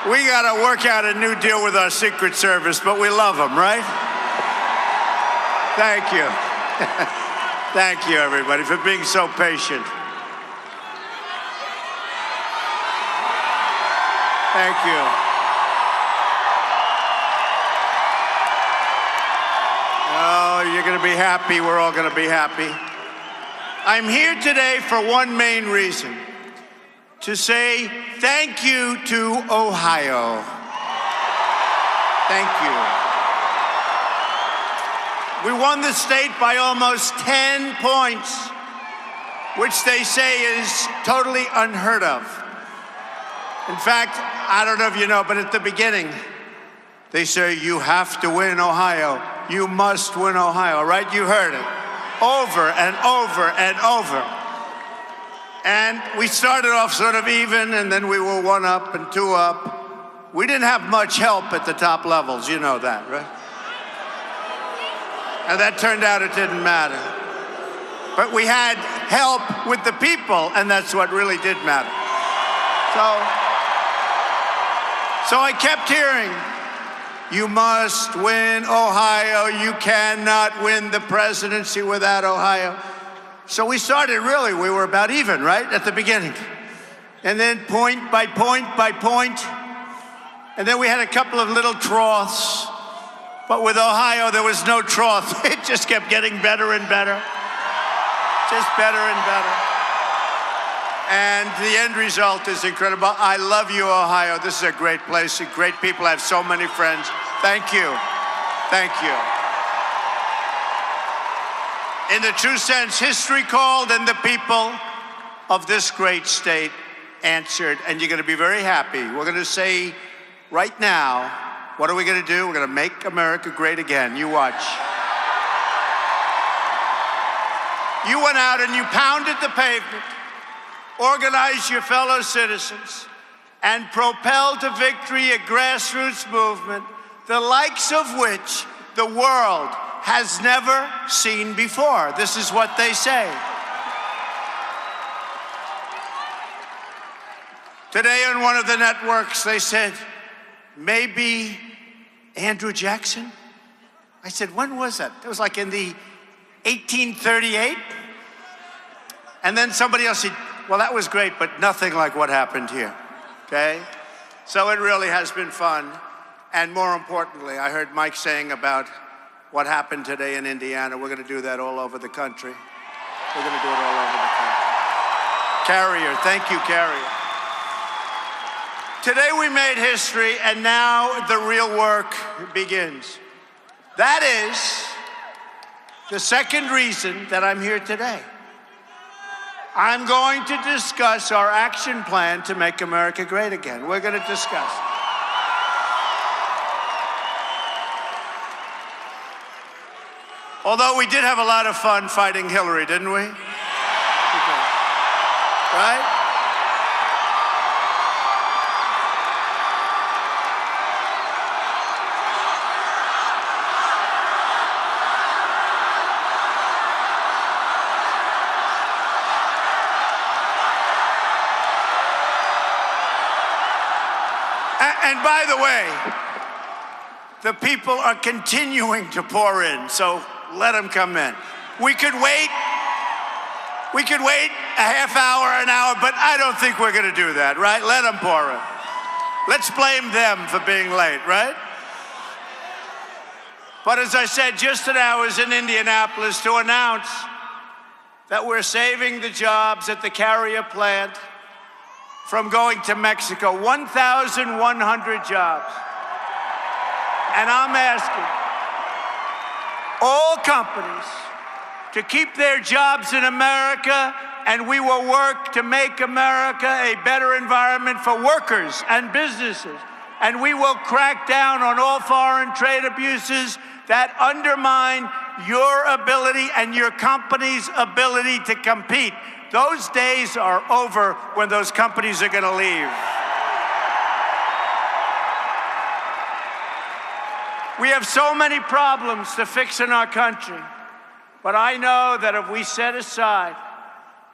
We got to work out a new deal with our Secret Service, but we love them, right? Thank you. Thank you, everybody, for being so patient. Thank you. Oh, you're going to be happy. We're all going to be happy. I'm here today for one main reason: to say thank you to Ohio. Thank you. We won the state by almost 10 points, which they say is totally unheard of. In fact, I don't know if you know, but at the beginning, they say you have to win Ohio. You must win Ohio, right? You heard it over and over and over. And we started off sort of even, and then we were 1 up and 2 up. We didn't have much help at the top levels, you know that, right? And that turned out it didn't matter. But we had help with the people, and that's what really did matter. So I kept hearing, you must win Ohio. You cannot win the presidency without Ohio. So we started we were about even, right, at the beginning. And then point by point by point. And then we had a couple of little troughs. But with Ohio, there was no trough. It just kept getting better and better. Just better and better. And the end result is incredible. I love you, Ohio. This is a great place, great people. I have so many friends. Thank you. Thank you. In the true sense, history called and the people of this great state answered. And you're going to be very happy. We're going to say right now, what are we going to do? We're going to make America great again. You watch. You went out and you pounded the pavement, organized your fellow citizens, and propelled to victory a grassroots movement, the likes of which the world has never seen before. This is what they say. Today on one of the networks, they said, maybe Andrew Jackson? I said, when was that? It was like in the 1838? And then somebody else said, well, that was great, but nothing like what happened here, okay? So it really has been fun. And more importantly, I heard Mike saying about what happened today in Indiana. We're going to do that all over the country. We're going to do it all over the country. Carrier, thank you, Carrier. Today we made history, and now the real work begins. That is the second reason that I'm here today. I'm going to discuss our action plan to make America great again. We're going to discuss it. Although we did have a lot of fun fighting Hillary, didn't we? Okay. Right? And by the way, the people are continuing to pour in, so let them come in. We could wait a half hour, an hour, but I don't think we're going to do that, right? Let them pour in. Let's blame them for being late, right? But as I said, just today I was in Indianapolis to announce that we're saving the jobs at the Carrier plant from going to Mexico, 1,100 jobs. And I'm asking all companies to keep their jobs in America, and we will work to make America a better environment for workers and businesses. And we will crack down on all foreign trade abuses that undermine your ability and your company's ability to compete. Those days are over when those companies are going to leave. We have so many problems to fix in our country, but I know that if we set aside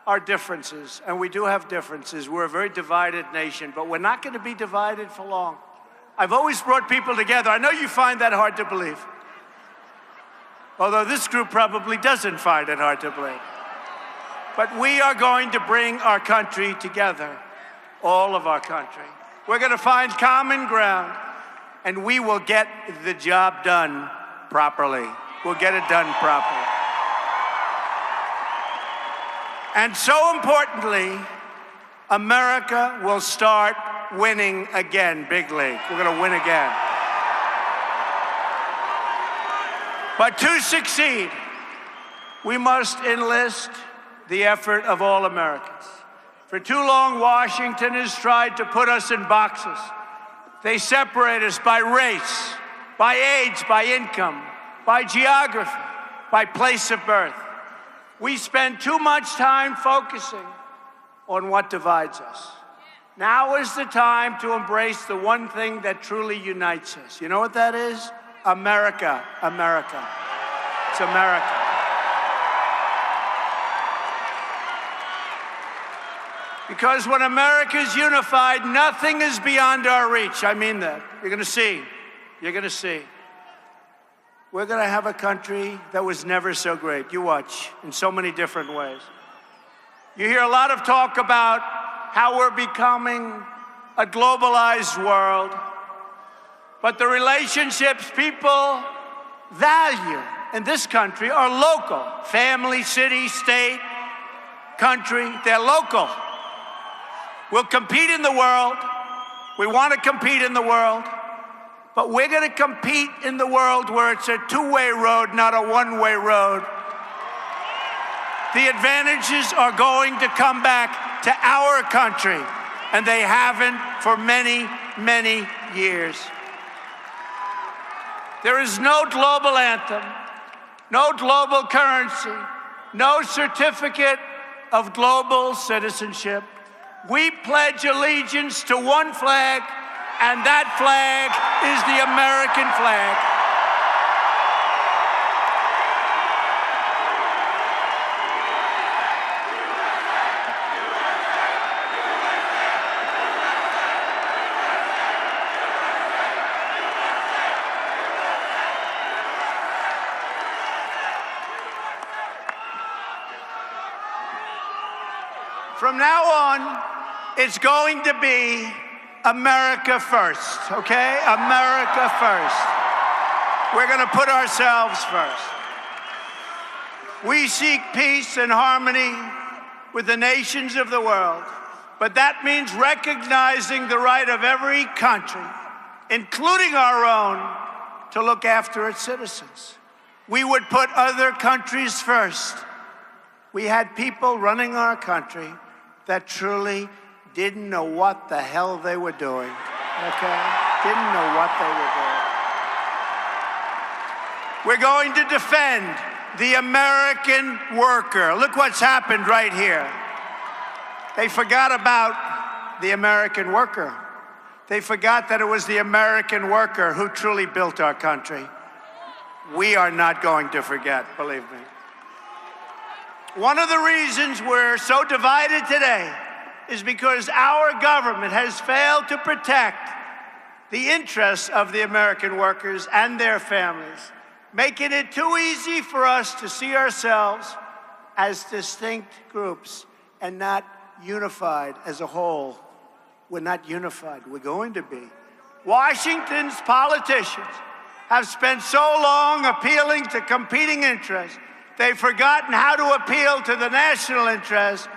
our differences, and we do have differences. We're a very divided nation, but we're not going to be divided for long. I've always brought people together. I know you find that hard to believe, although this group probably doesn't find it hard to believe. But we are going to bring our country together, all of our country. We're going to find common ground, and we will get the job done properly. We'll get it done properly. And so importantly, America will start winning again, big league. We're going to win again. But to succeed, we must enlist the effort of all Americans. For too long, Washington has tried to put us in boxes. They separate us by race, by age, by income, by geography, by place of birth. We spend too much time focusing on what divides us. Now is the time to embrace the one thing that truly unites us. You know what that is? America, America. It's America. Because when America is unified, nothing is beyond our reach. I mean that. You're going to see. You're going to see. We're going to have a country that was never so great. You watch, in so many different ways. You hear a lot of talk about how we're becoming a globalized world, but the relationships people value in this country are local. Family, city, state, country, they're local. We'll compete in the world. We want to compete in the world. But we're going to compete in the world where it's a two-way road, not a one-way road. The advantages are going to come back to our country, and they haven't for many, many years. There is no global anthem, no global currency, no certificate of global citizenship. We pledge allegiance to one flag, and that flag is the American flag. From now on, it's going to be America first, okay? America first. We're going to put ourselves first. We seek peace and harmony with the nations of the world, but that means recognizing the right of every country, including our own, to look after its citizens. We would put other countries first. We had people running our country that truly didn't know what the hell they were doing, okay? Didn't know what they were doing. We're going to defend the American worker. Look what's happened right here. They forgot about the American worker. They forgot that it was the American worker who truly built our country. We are not going to forget, believe me. One of the reasons we're so divided today is because our government has failed to protect the interests of the American workers and their families, making it too easy for us to see ourselves as distinct groups and not unified as a whole. We're not unified. We're going to be. Washington's politicians have spent so long appealing to competing interests, they've forgotten how to appeal to the national interest,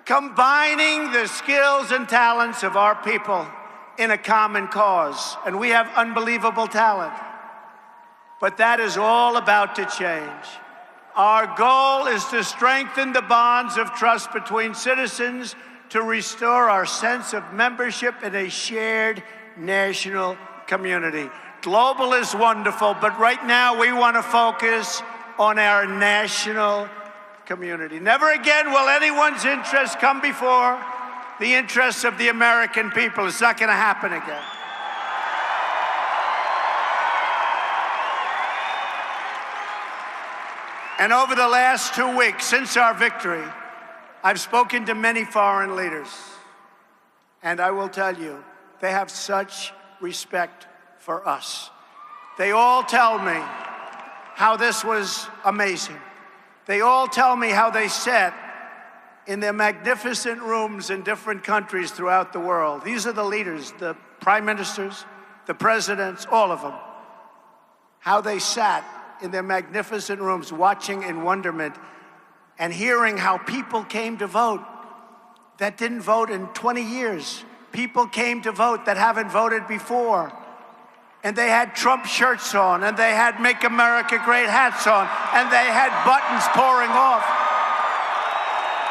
combining the skills and talents of our people in a common cause. And we have unbelievable talent. But that is all about to change. Our goal is to strengthen the bonds of trust between citizens, to restore our sense of membership in a shared national community. Global is wonderful, but right now we want to focus on our national community. Never again will anyone's interests come before the interests of the American people. It's not going to happen again. And over the last 2 weeks since our victory, I've spoken to many foreign leaders, and I will tell you, they have such respect for us. They all tell me how this was amazing. They all tell me how they sat in their magnificent rooms in different countries throughout the world. These are the leaders, the prime ministers, the presidents, all of them. How they sat in their magnificent rooms watching in wonderment and hearing how people came to vote that didn't vote in 20 years. People came to vote that haven't voted before. And they had Trump shirts on, and they had Make America Great hats on, and they had buttons pouring off.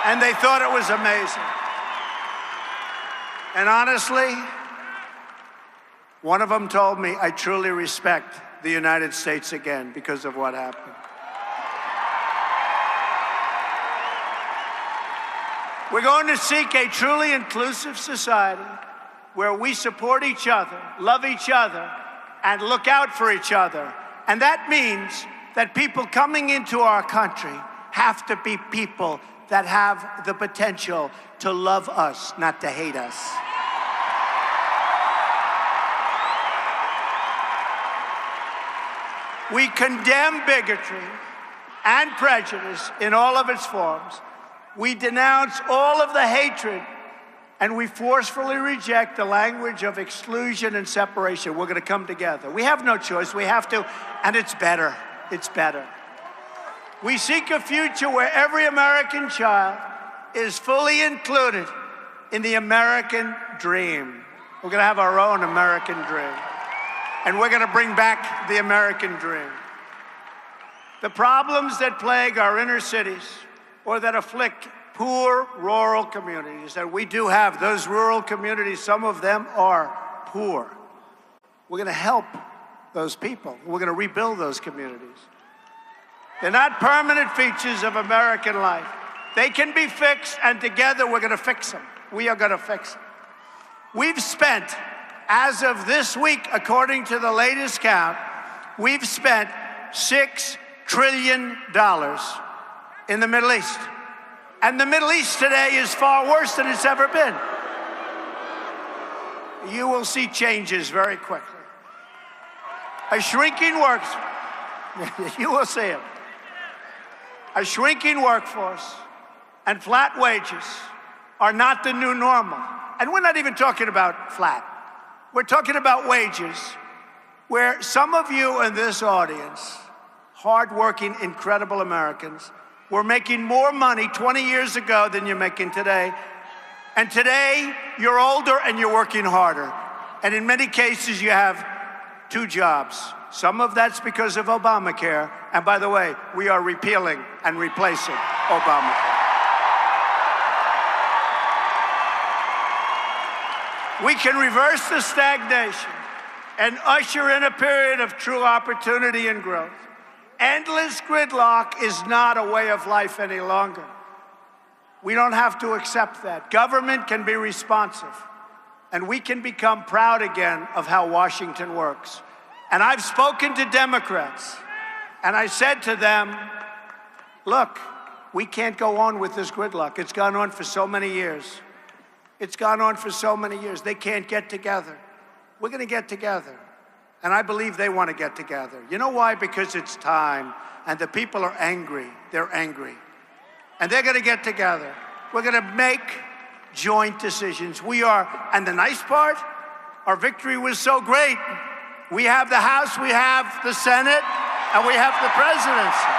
And they thought it was amazing. And honestly, one of them told me, I truly respect the United States again because of what happened. We're going to seek a truly inclusive society where we support each other, love each other, and look out for each other. And that means that people coming into our country have to be people that have the potential to love us, not to hate us. We condemn bigotry and prejudice in all of its forms. We denounce all of the hatred, and we forcefully reject the language of exclusion and separation. We're going to come together. We have no choice. We have to, and it's better. It's better. We seek a future where every American child is fully included in the American dream. We're going to have our own American dream. And we're going to bring back the American dream. The problems that plague our inner cities or that afflict poor rural communities, and we do have those rural communities, some of them are poor. We're going to help those people. We're going to rebuild those communities. They're not permanent features of American life. They can be fixed, and together we're going to fix them. We are going to fix them. We've spent, as of this week, according to the latest count, we've spent $6 trillion in the Middle East. And the Middle East today is far worse than it's ever been. You will see changes very quickly. A shrinking you will see it. A shrinking workforce and flat wages are not the new normal. And we're not even talking about flat. We're talking about wages where some of you in this audience, hardworking, incredible Americans, were making more money 20 years ago than you're making today. And today, you're older and you're working harder. And in many cases, you have 2 jobs. Some of that's because of Obamacare. And by the way, we are repealing and replacing Obamacare. We can reverse the stagnation and usher in a period of true opportunity and growth. Endless gridlock is not a way of life any longer. We don't have to accept that. Government can be responsive, and we can become proud again of how Washington works. And I've spoken to Democrats, and I said to them, look, we can't go on with this gridlock. It's gone on for so many years. It's gone on for so many years. They can't get together. We're going to get together. And I believe they want to get together. You know why? Because it's time, and the people are angry. They're angry. And they're going to get together. We're going to make joint decisions. We are, and the nice part, our victory was so great. We have the House, we have the Senate, and we have the presidency.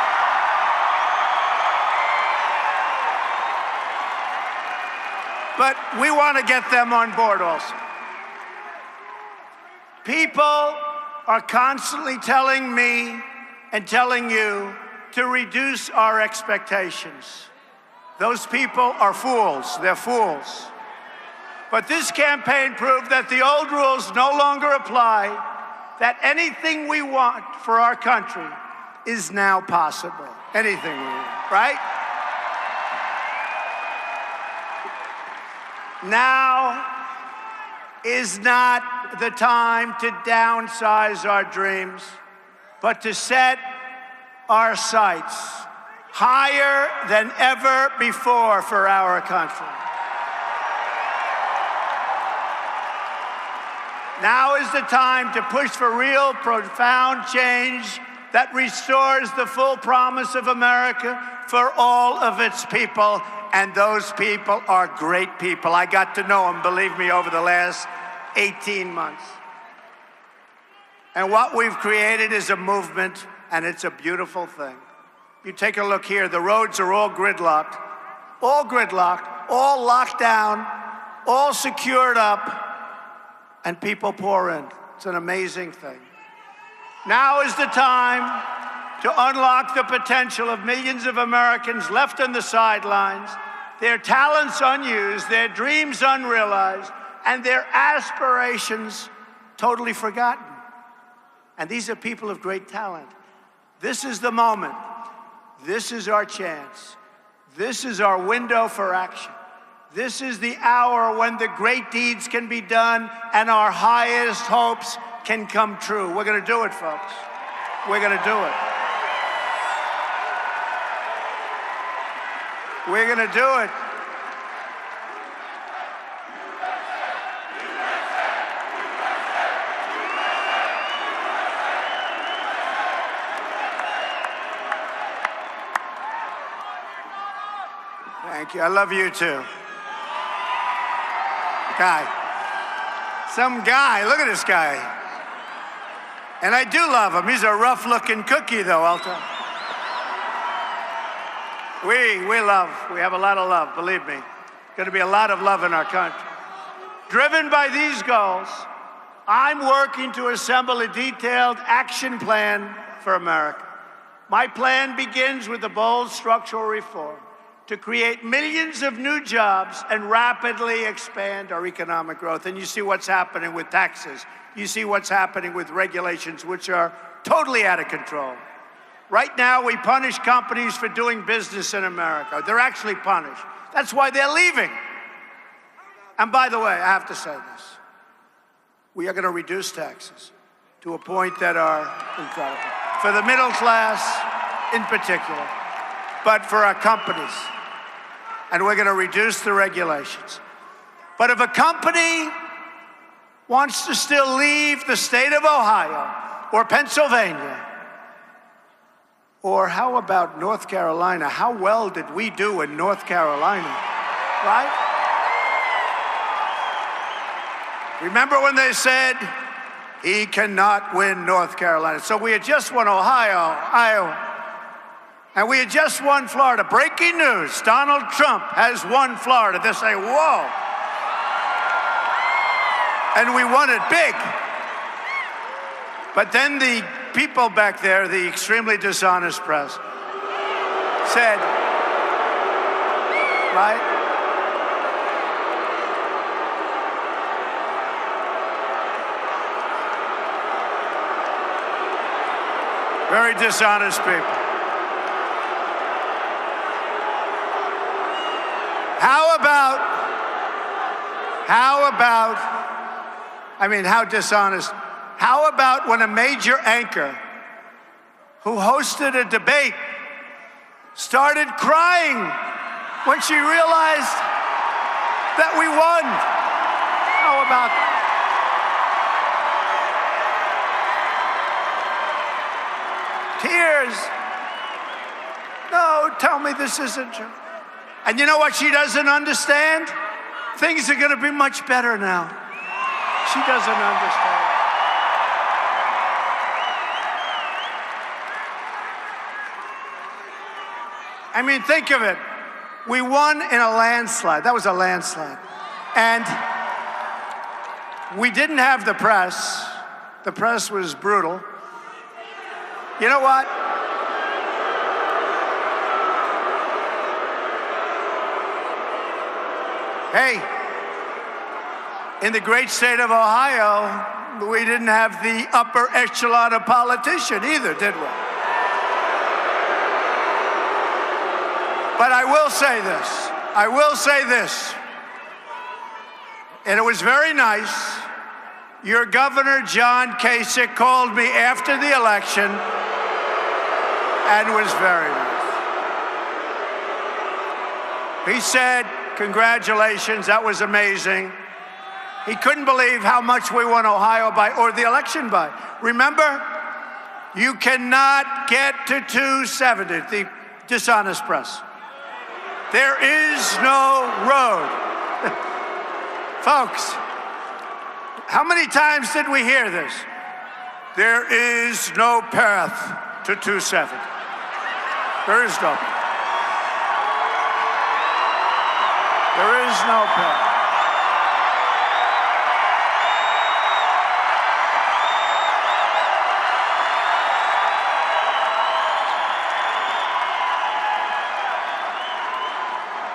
But we want to get them on board also. People are constantly telling me and telling you to reduce our expectations. Those people are fools. They're fools. But this campaign proved that the old rules no longer apply, that anything we want for our country is now possible. Anything we want, right? Now is not the time to downsize our dreams, but to set our sights higher than ever before for our country. Now is the time to push for real, profound change that restores the full promise of America for all of its people, and those people are great people. I got to know them, believe me, over the last 18 months. And what we've created is a movement, and it's a beautiful thing. You take a look here, the roads are all gridlocked, all locked down, all secured up, and people pour in. It's an amazing thing. Now is the time to unlock the potential of millions of Americans left on the sidelines, their talents unused, their dreams unrealized, and their aspirations totally forgotten. And these are people of great talent. This is the moment. This is our chance. This is our window for action. This is the hour when the great deeds can be done and our highest hopes can come true. We're going to do it, folks. We're going to do it. We're going to do it. Thank you. I love you too. Some guy, look at this guy. And I do love him. He's a rough-looking cookie, though, I'll tell you. We have a lot of love, believe me. Going to be a lot of love in our country. Driven by these goals, I'm working to assemble a detailed action plan for America. My plan begins with a bold structural reform to create millions of new jobs and rapidly expand our economic growth. And you see what's happening with taxes. You see what's happening with regulations, which are totally out of control. Right now, we punish companies for doing business in America. They're actually punished. That's why they're leaving. And by the way, I have to say this. We are going to reduce taxes to a point that are incredible. For the middle class in particular, but for our companies. And we're going to reduce the regulations. But if a company wants to still leave the state of Ohio or Pennsylvania, or how about North Carolina? How well did we do in North Carolina, right? Remember when they said, he cannot win North Carolina? So we had just won Ohio, Iowa, and we had just won Florida. Breaking news, Donald Trump has won Florida. They say, whoa. And we won it big. But then the people back there, the extremely dishonest press, said, right? Very dishonest people. How dishonest. How about when a major anchor who hosted a debate started crying when she realized that we won? How about that? Tears. No, tell me this isn't true. And you know what she doesn't understand? Things are going to be much better now. She doesn't understand. I mean, think of it. We won in a landslide. That was a landslide. And we didn't have the press. The press was brutal. You know what? Hey, in the great state of Ohio, we didn't have the upper echelon of politician either, did we? But I will say this, and it was very nice. Your governor, John Kasich, called me after the election and was very nice. He said, congratulations, that was amazing. He couldn't believe how much we won Ohio by, or the election by. Remember, you cannot get to 270, the dishonest press. There is no road. Folks, how many times did we hear this? There is no path to 270. There is no path. There is no path.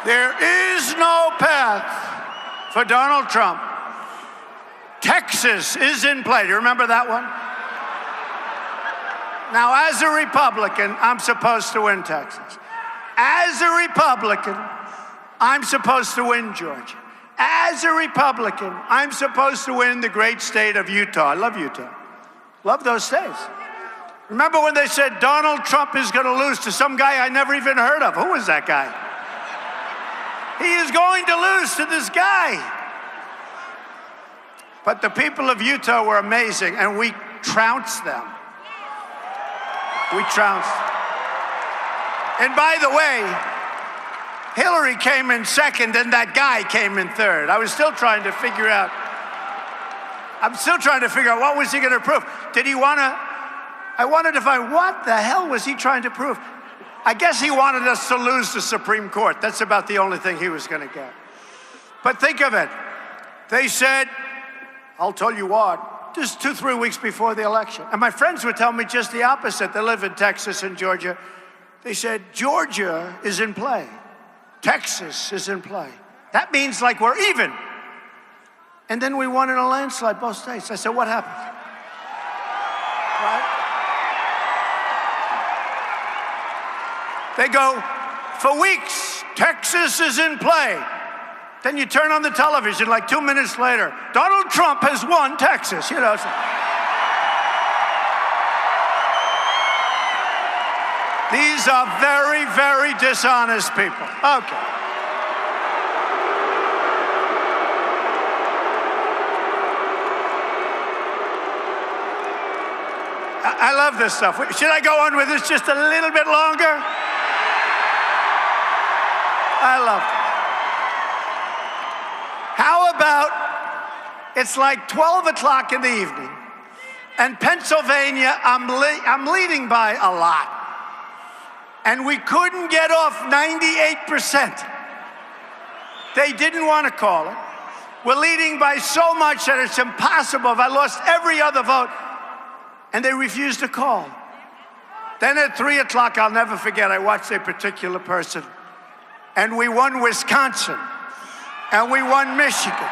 There is no path for Donald Trump. Texas is in play. Do you remember that one? Now, as a Republican, I'm supposed to win Texas. As a Republican, I'm supposed to win Georgia. As a Republican, I'm supposed to win the great state of Utah. I love Utah. Love those states. Remember when they said Donald Trump is going to lose to some guy I never even heard of? Who was that guy? He is going to lose to this guy. But the people of Utah were amazing, and we trounced them. We trounced. And by the way, Hillary came in second, and that guy came in third. I'm still trying to figure out what was he going to prove. I wanted to find what the hell was he trying to prove? I guess he wanted us to lose the Supreme Court. That's about the only thing he was going to get. But think of it. They said, I'll tell you what, just 2-3 weeks before the election. And my friends would tell me just the opposite. They live in Texas and Georgia. They said, Georgia is in play. Texas is in play. That means like we're even. And then we won in a landslide, both states. I said, what happened? Right? They go, for weeks, Texas is in play. Then you turn on the television like 2 minutes later, Donald Trump has won Texas, you know. These are very, very dishonest people. Okay. I love this stuff. Should I go on with this just a little bit longer? I love it. How about it's like 12 o'clock in the evening, and Pennsylvania, I'm leading by a lot, and we couldn't get off 98%. They didn't want to call it. We're leading by so much that it's impossible. I lost every other vote, and they refused to call. Then at 3 o'clock, I'll never forget, I watched a particular person, and we won Wisconsin, and we won Michigan,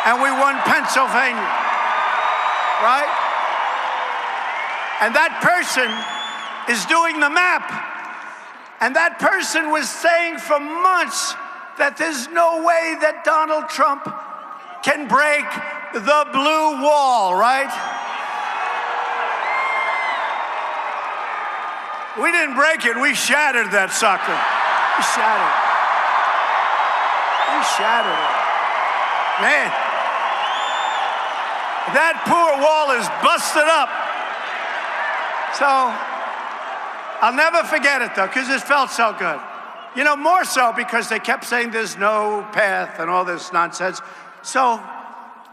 and we won Pennsylvania, right? And that person is doing the map. And that person was saying for months that there's no way that Donald Trump can break the blue wall, right? We didn't break it, we shattered that sucker. We shattered it. We shattered it. Man, that poor wall is busted up. So, I'll never forget it though, because it felt so good. You know, more so because they kept saying there's no path and all this nonsense. So,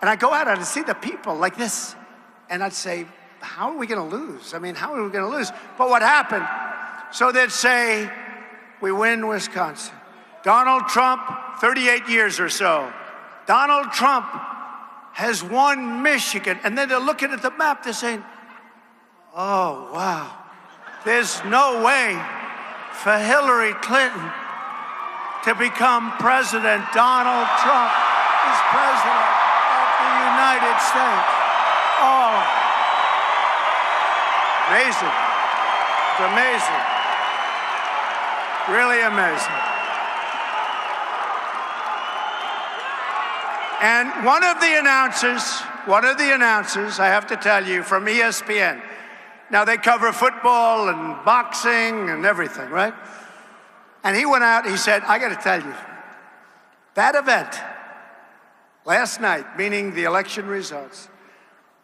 and I go out and I see the people like this, and I'd say, how are we going to lose? I mean, how are we going to lose? But what happened? So they'd say, we win Wisconsin. Donald Trump, 38 years or so. Donald Trump has won Michigan. And then they're looking at the map, they're saying, oh, wow. There's no way for Hillary Clinton to become president. Donald Trump is president of the United States. Oh, amazing. It's amazing. Really amazing. And one of the announcers, I have to tell you, from ESPN. Now they cover football and boxing and everything, right? And he went out, he said, I got to tell you, that event last night, meaning the election results,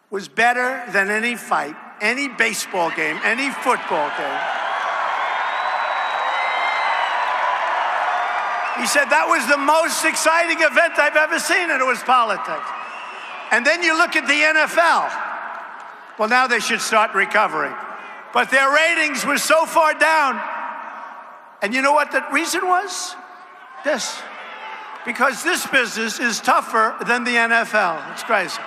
was better than any fight, any baseball game, any football game. He said that was the most exciting event I've ever seen, and it was politics. And then you look at the NFL. Well, now they should start recovering. But their ratings were so far down. And you know what the reason was? This. Because this business is tougher than the NFL. It's crazy.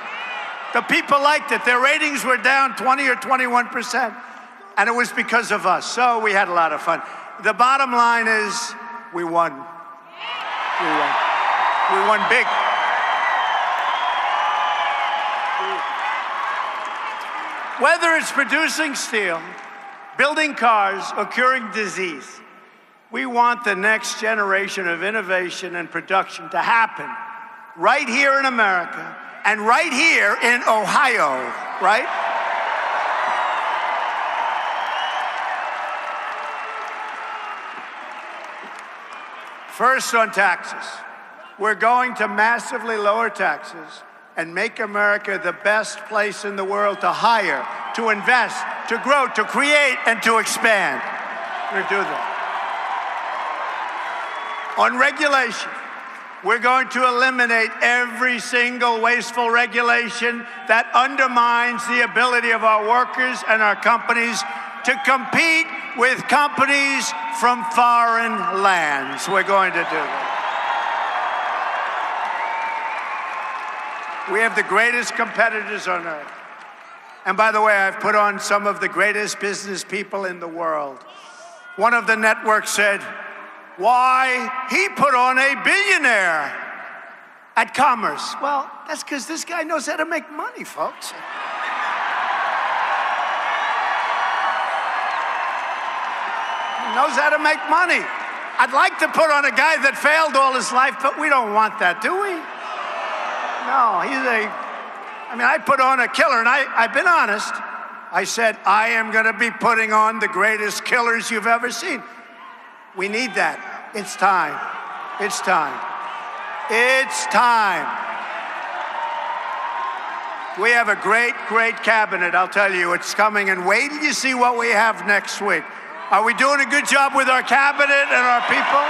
The people liked it. Their ratings were down 20 or 21%. And it was because of us. So we had a lot of fun. The bottom line is we won. We won. We won big. Whether it's producing steel, building cars, or curing disease, we want the next generation of innovation and production to happen right here in America and right here in Ohio, right? First, on taxes. We're going to massively lower taxes and make America the best place in the world to hire, to invest, to grow, to create, and to expand. We're going to do that. On regulation, we're going to eliminate every single wasteful regulation that undermines the ability of our workers and our companies to compete with companies from foreign lands. We're going to do that. We have the greatest competitors on earth. And by the way, I've put on some of the greatest business people in the world. One of the networks said, why, he put on a billionaire at Commerce. Well, that's because this guy knows how to make money, folks. He knows how to make money. I'd like to put on a guy that failed all his life, but we don't want that, do we? No, I put on a killer, and I've been honest. I said, I am going to be putting on the greatest killers you've ever seen. We need that. It's time. It's time. It's time. We have a great, great cabinet, I'll tell you. It's coming, and wait till you see what we have next week. Are we doing a good job with our cabinet and our people?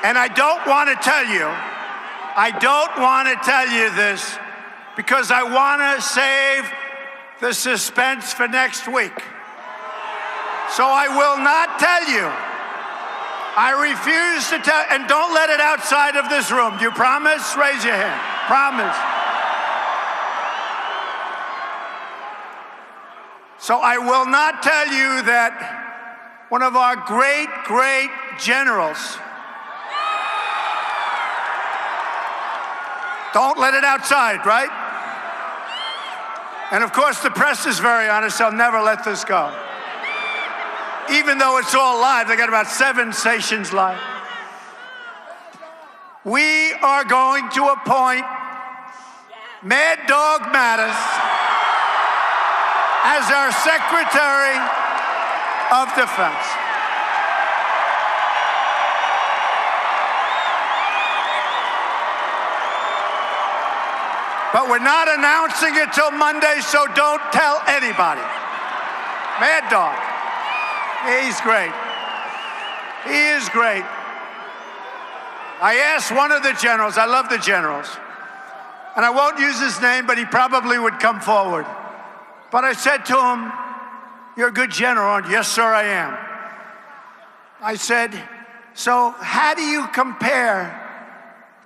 And I don't want to tell you this because I want to save the suspense for next week. So I will not tell you. I refuse to tell, and don't let it outside of this room. Do you promise? Raise your hand. Promise. So I will not tell you that one of our great, great generals, don't let it outside, right? And of course, the press is very honest. They'll never let this go. Even though it's all live, they got about 7 stations live. We are going to appoint Mad Dog Mattis as our Secretary of Defense. But we're not announcing it till Monday, so don't tell anybody. Mad Dog. He's great. He is great. I asked one of the generals, I love the generals, and I won't use his name, but he probably would come forward. But I said to him, you're a good general, aren't you? Yes, sir, I am. I said, so how do you compare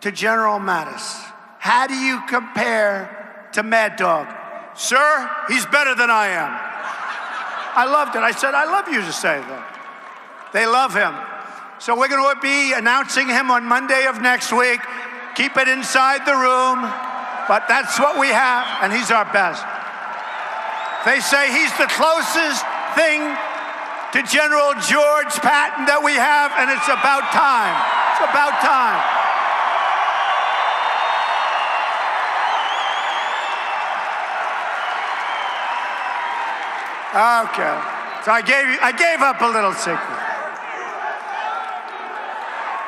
to General Mattis? How do you compare to Mad Dog? Sir, he's better than I am. I loved it. I said, I love you to say that. They love him. So we're going to be announcing him on Monday of next week. Keep it inside the room, but that's what we have, and he's our best. They say he's the closest thing to General George Patton that we have, and it's about time. It's about time. Okay. So I gave up a little secret.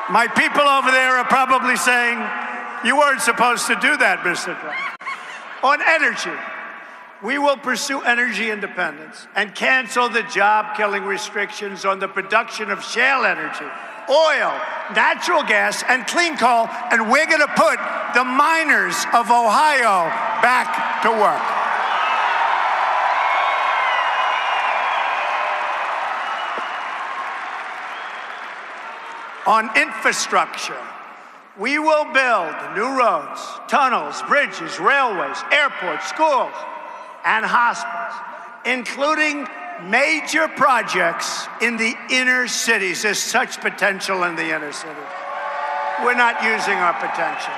My people over there are probably saying, you weren't supposed to do that, Mr. Trump. On energy, we will pursue energy independence and cancel the job-killing restrictions on the production of shale energy, oil, natural gas, and clean coal, and we're going to put the miners of Ohio back to work. On infrastructure, we will build new roads, tunnels, bridges, railways, airports, schools, and hospitals, including major projects in the inner cities. There's such potential in the inner cities. We're not using our potential.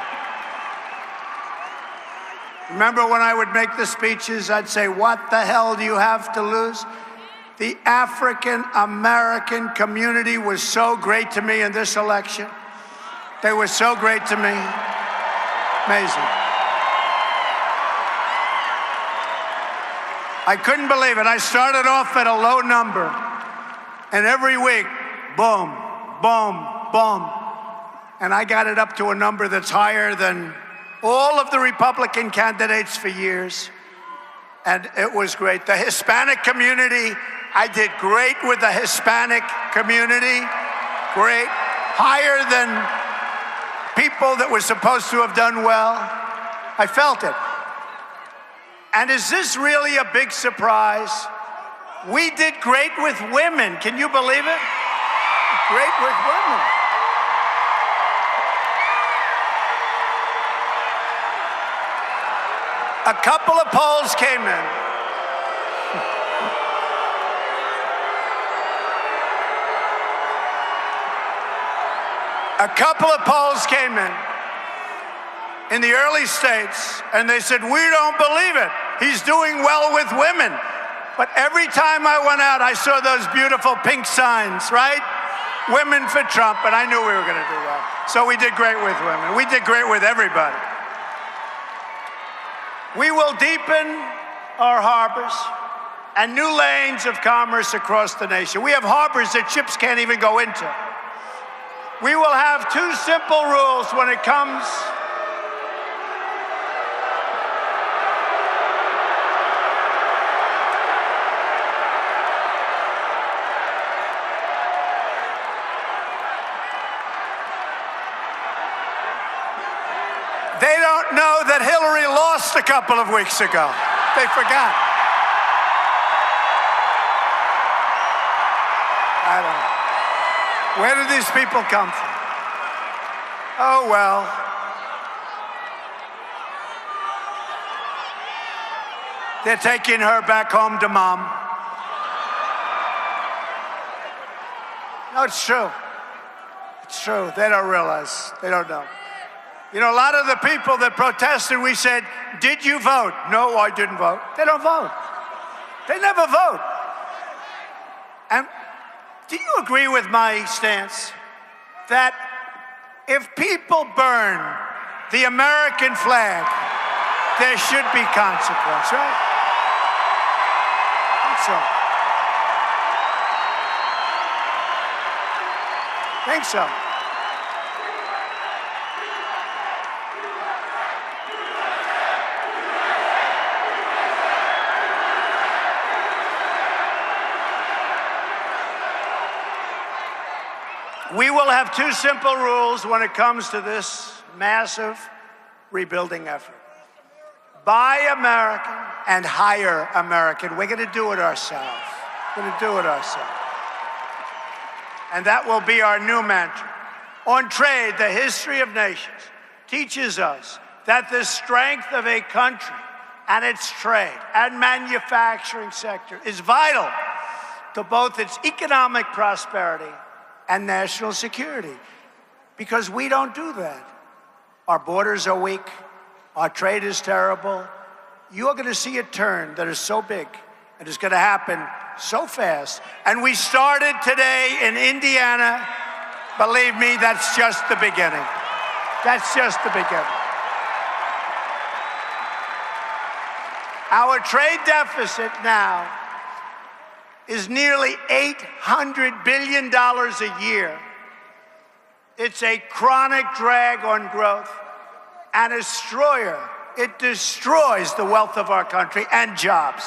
Remember when I would make the speeches, I'd say, what the hell do you have to lose? The African American community was so great to me in this election. They were so great to me. Amazing. I couldn't believe it. I started off at a low number, and every week, boom, boom, boom. And I got it up to a number that's higher than all of the Republican candidates for years. And it was great. The Hispanic community, I did great with the Hispanic community. Great. Higher than people that were supposed to have done well. I felt it. And is this really a big surprise? We did great with women. Can you believe it? Great with women. A couple of polls came in. A couple of polls came in the early states, and they said, we don't believe it. He's doing well with women. But every time I went out, I saw those beautiful pink signs, right? Women for Trump, and I knew we were going to do well. So we did great with women. We did great with everybody. We will deepen our harbors and new lanes of commerce across the nation. We have harbors that ships can't even go into. We will have two simple rules when it comes They don't know that Hillary lost a couple of weeks ago. They forgot. I don't know. Where did these people come from? Oh, well. They're taking her back home to mom. No, it's true. It's true. They don't realize. They don't know. You know, a lot of the people that protested, we said, did you vote? No, I didn't vote. They don't vote. They never vote. And do you agree with my stance that if people burn the American flag, there should be consequence, right? Think so. We will have two simple rules when it comes to this massive rebuilding effort. Buy American and hire American. We're going to do it ourselves. We're going to do it ourselves. And that will be our new mantra. On trade, the history of nations teaches us that the strength of a country and its trade and manufacturing sector is vital to both its economic prosperity and national security, because we don't do that. Our borders are weak. Our trade is terrible. You're going to see a turn that is so big and is going to happen so fast. And we started today in Indiana. Believe me, that's just the beginning. That's just the beginning. Our trade deficit now is nearly $800 billion a year. It's a chronic drag on growth and a destroyer. It destroys the wealth of our country and jobs,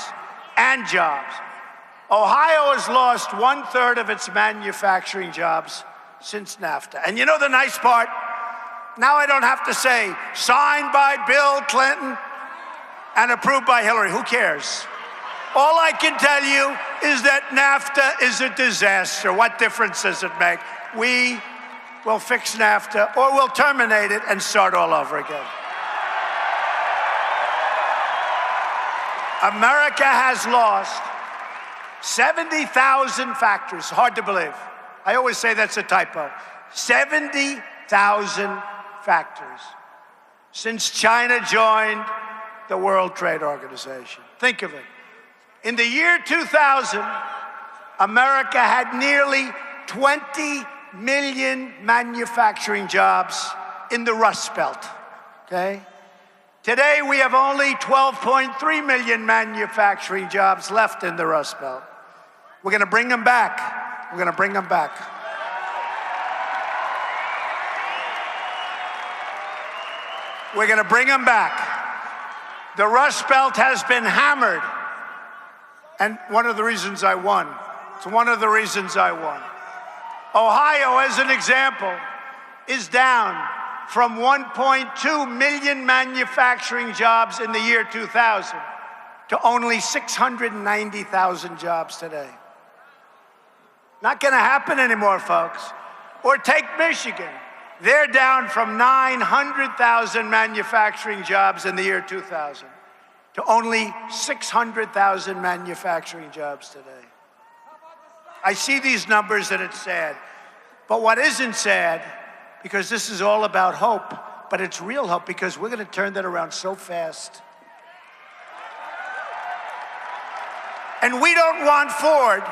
Ohio has lost 1/3 of its manufacturing jobs since NAFTA. And you know the nice part? Now I don't have to say, signed by Bill Clinton and approved by Hillary. Who cares? All I can tell you is that NAFTA is a disaster. What difference does it make? We will fix NAFTA or we'll terminate it and start all over again. America has lost 70,000 factories. Hard to believe. I always say that's a typo. 70,000 factories since China joined the World Trade Organization. Think of it. In the year 2000, America had nearly 20 million manufacturing jobs in the Rust Belt, okay? Today, we have only 12.3 million manufacturing jobs left in the Rust Belt. We're gonna bring them back. We're gonna bring them back. We're gonna bring them back. The Rust Belt has been hammered. And one of the reasons I won. It's one of the reasons I won. Ohio, as an example, is down from 1.2 million manufacturing jobs in the year 2000 to only 690,000 jobs today. Not gonna happen anymore, folks. Or take Michigan. They're down from 900,000 manufacturing jobs in the year 2000 to only 600,000 manufacturing jobs today. I see these numbers and it's sad. But what isn't sad, because this is all about hope, but it's real hope because we're gonna turn that around so fast. And we don't want Ford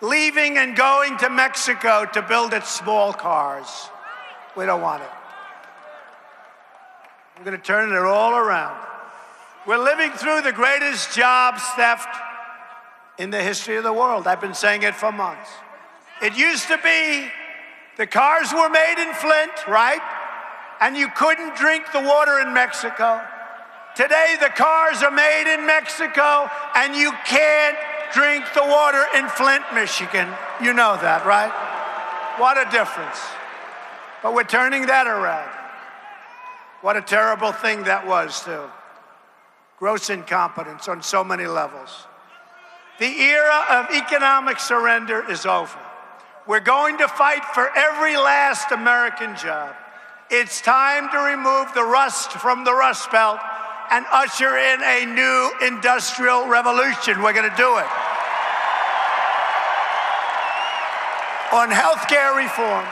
leaving and going to Mexico to build its small cars. We don't want it. We're gonna turn it all around. We're living through the greatest jobs theft in the history of the world. I've been saying it for months. It used to be the cars were made in Flint, right? And you couldn't drink the water in Mexico. Today, the cars are made in Mexico and you can't drink the water in Flint, Michigan. You know that, right? What a difference. But we're turning that around. What a terrible thing that was, too. Gross incompetence on so many levels. The era of economic surrender is over. We're going to fight for every last American job. It's time to remove the rust from the Rust Belt and usher in a new industrial revolution. We're going to do it. On healthcare reform,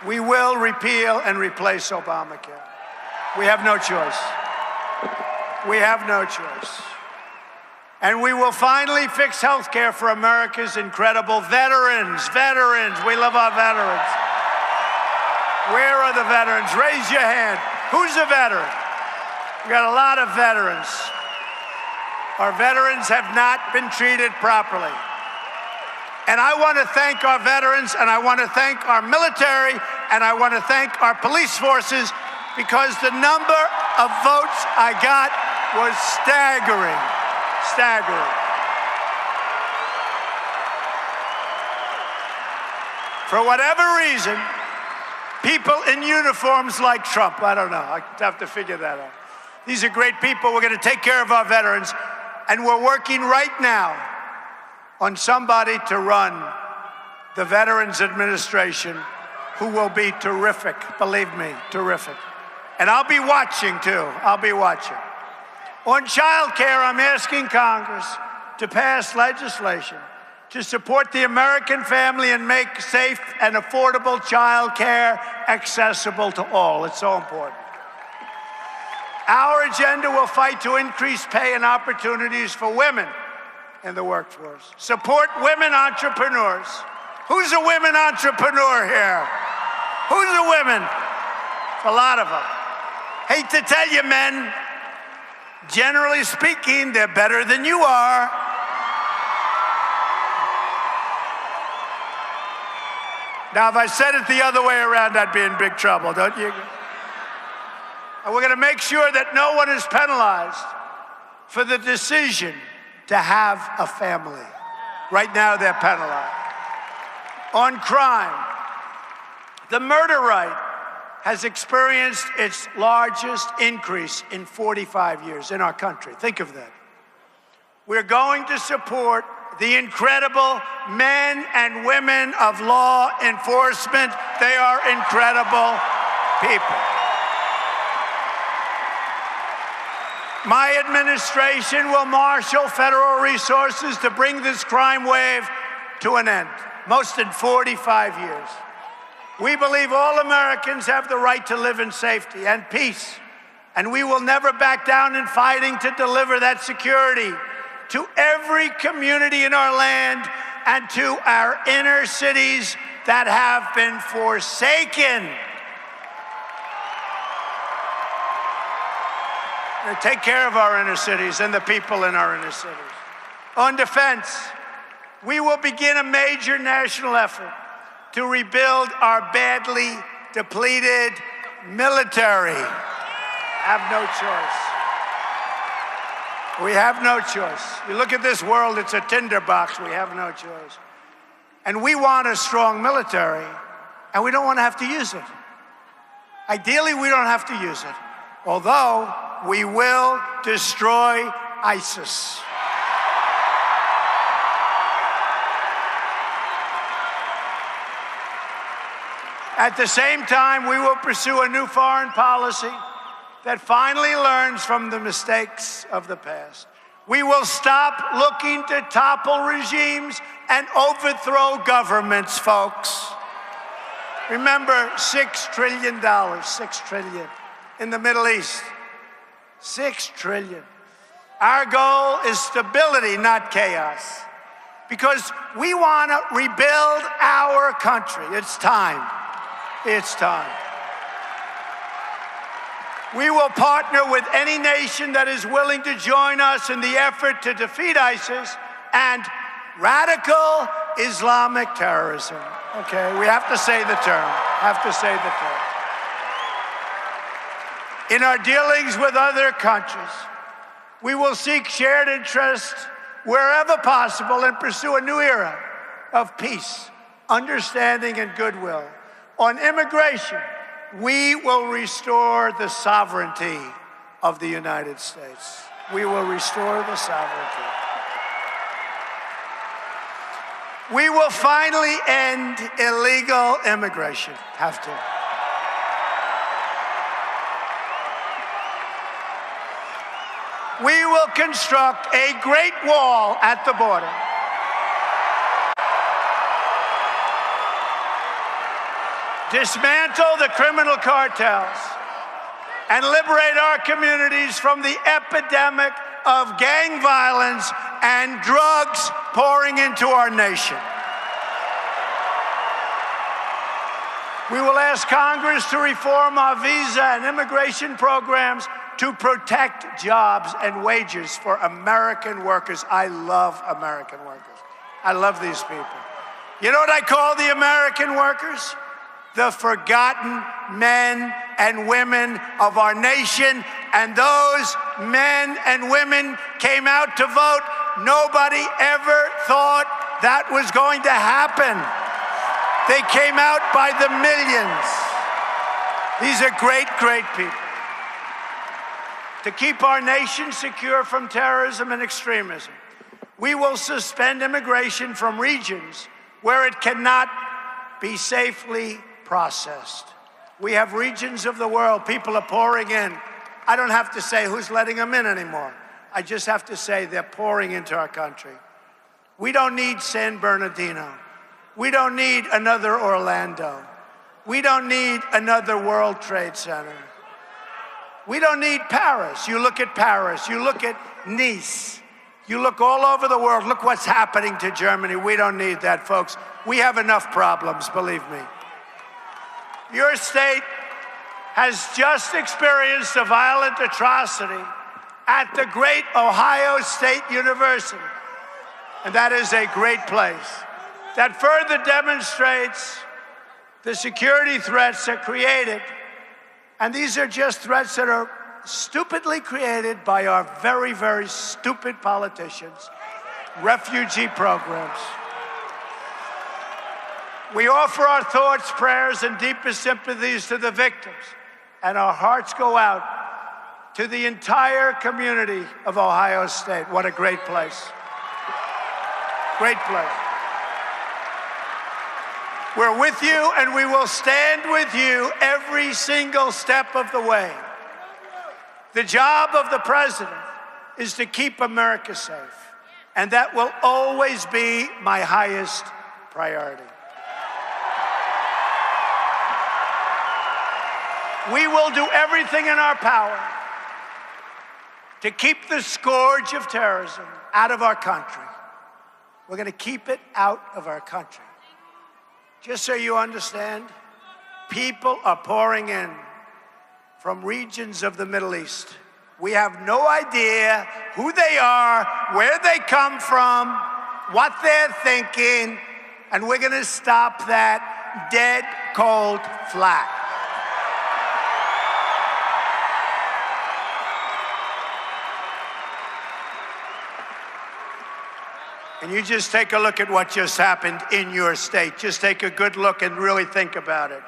we will repeal and replace Obamacare. We have no choice. We have no choice. And we will finally fix health care for America's incredible veterans. Veterans, we love our veterans. Where are the veterans? Raise your hand. Who's a veteran? We got a lot of veterans. Our veterans have not been treated properly. And I want to thank our veterans, and I want to thank our military, and I want to thank our police forces, because the number of votes I got was staggering. Staggering. For whatever reason, people in uniforms like Trump, I don't know, I have to figure that out. These are great people. We're going to take care of our veterans, and we're working right now on somebody to run the Veterans Administration who will be terrific, believe me, terrific. And I'll be watching too, I'll be watching. On child care, I'm asking Congress to pass legislation to support the American family and make safe and affordable child care accessible to all. It's so important. Our agenda will fight to increase pay and opportunities for women in the workforce. Support women entrepreneurs. Who's a women entrepreneur here? Who's a women? A lot of them. Hate to tell you, men, generally speaking, they're better than you are. Now, if I said it the other way around, I'd be in big trouble, don't you? And we're going to make sure that no one is penalized for the decision to have a family. Right now, they're penalized. On crime, the murder rate has experienced its largest increase in 45 years in our country. Think of that. We're going to support the incredible men and women of law enforcement. They are incredible people. My administration will marshal federal resources to bring this crime wave to an end, most in 45 years. We believe all Americans have the right to live in safety and peace, and we will never back down in fighting to deliver that security to every community in our land and to our inner cities that have been forsaken. And take care of our inner cities and the people in our inner cities. On defense, we will begin a major national effort to rebuild our badly depleted military. Have no choice. We have no choice. You look at this world, it's a tinderbox. We have no choice. And we want a strong military, and we don't want to have to use it. Ideally, we don't have to use it, although we will destroy ISIS. At the same time, we will pursue a new foreign policy that finally learns from the mistakes of the past. We will stop looking to topple regimes and overthrow governments, folks. Remember, $6 trillion, $6 trillion in the Middle East. $6 trillion. Our goal is stability, not chaos, because we want to rebuild our country. It's time. It's time. We will partner with any nation that is willing to join us in the effort to defeat ISIS and radical Islamic terrorism. Okay, we have to say the term. Have to say the term. In our dealings with other countries, we will seek shared interests wherever possible and pursue a new era of peace, understanding, and goodwill. On immigration, we will restore the sovereignty of the United States. We will restore the sovereignty. We will finally end illegal immigration. Have to. We will construct a great wall at the border. Dismantle the criminal cartels and liberate our communities from the epidemic of gang violence and drugs pouring into our nation. We will ask Congress to reform our visa and immigration programs to protect jobs and wages for American workers. I love American workers. I love these people. You know what I call the American workers? The forgotten men and women of our nation. And those men and women came out to vote. Nobody ever thought that was going to happen. They came out by the millions. These are great, great people. To keep our nation secure from terrorism and extremism, we will suspend immigration from regions where it cannot be safely processed. We have regions of the world, people are pouring in. I don't have to say who's letting them in anymore. I just have to say they're pouring into our country. We don't need San Bernardino. We don't need another Orlando. We don't need another World Trade Center. We don't need Paris. You look at Paris, you look at Nice, you look all over the world, look what's happening to Germany. We don't need that, folks. We have enough problems, believe me. Your state has just experienced a violent atrocity at the great Ohio State University. And that is a great place. That further demonstrates the security threats are created, and these are just threats that are stupidly created by our very, very stupid politicians, refugee programs. We offer our thoughts, prayers, and deepest sympathies to the victims, and our hearts go out to the entire community of Ohio State. What a great place. Great place. We're with you, and we will stand with you every single step of the way. The job of the president is to keep America safe, and that will always be my highest priority. We will do everything in our power to keep the scourge of terrorism out of our country. We're going to keep it out of our country. Just so you understand, people are pouring in from regions of the Middle East. We have no idea who they are, where they come from, what they're thinking, and we're going to stop that dead cold flat. And you just take a look at what just happened in your state. Just take a good look and really think about it.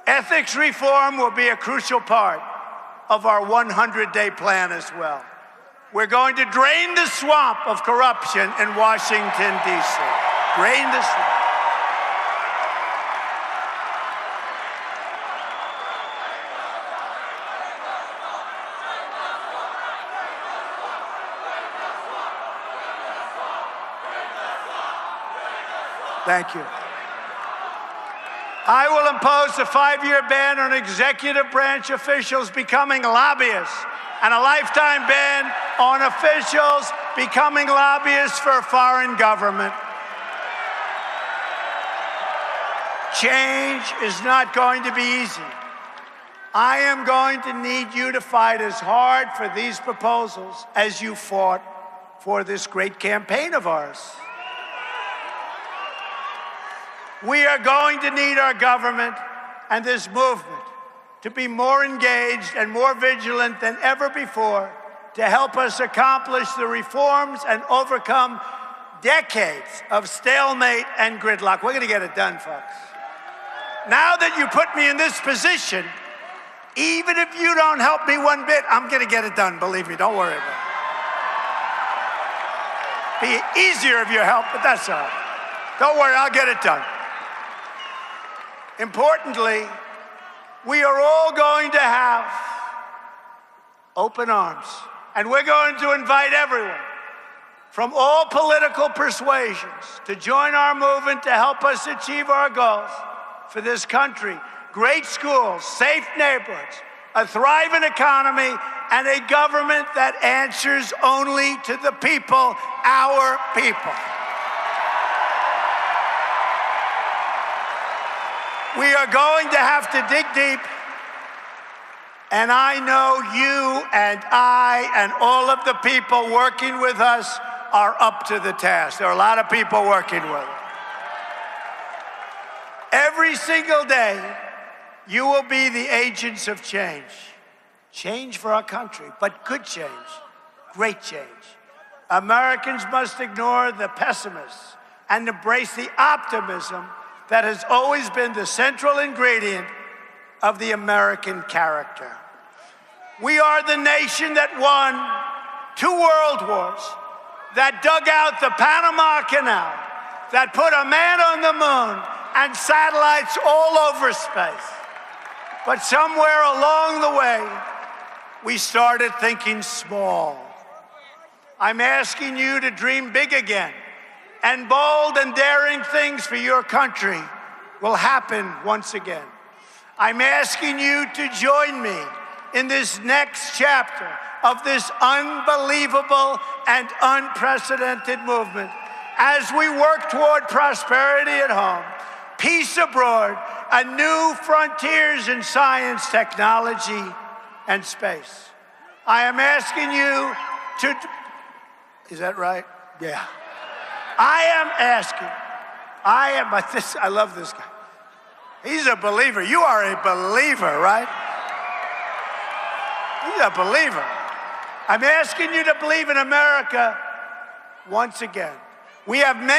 Ethics reform will be a crucial part of our 100-day plan as well. We're going to drain the swamp of corruption in Washington, D.C. Drain the swamp. Thank you. I will impose a 5-year ban on executive branch officials becoming lobbyists and a lifetime ban on officials becoming lobbyists for a foreign government. Change is not going to be easy. I am going to need you to fight as hard for these proposals as you fought for this great campaign of ours. We are going to need our government and this movement to be more engaged and more vigilant than ever before to help us accomplish the reforms and overcome decades of stalemate and gridlock. We're going to get it done, folks. Now that you put me in this position, even if you don't help me one bit, I'm going to get it done. Believe me, don't worry about it. Be easier if you help, but that's all right. Don't worry, I'll get it done. Importantly, we are all going to have open arms, and we're going to invite everyone from all political persuasions to join our movement to help us achieve our goals for this country. Great schools, safe neighborhoods, a thriving economy, and a government that answers only to the people, our people. We are going to have to dig deep, and I know you and I and all of the people working with us are up to the task. There are a lot of people working with us. Every single day, you will be the agents of change. Change for our country, but good change, great change. Americans must ignore the pessimists and embrace the optimism that has always been the central ingredient of the American character. We are the nation that won 2 world wars, that dug out the Panama Canal, that put a man on the moon and satellites all over space. But somewhere along the way, we started thinking small. I'm asking you to dream big again. And bold and daring things for your country will happen once again. I'm asking you to join me in this next chapter of this unbelievable and unprecedented movement as we work toward prosperity at home, peace abroad, and new frontiers in science, technology, and space. I am asking you to, is that right? Yeah. I love this guy. He's a believer. You are a believer, right? He's a believer. I'm asking you to believe in America once again. We have many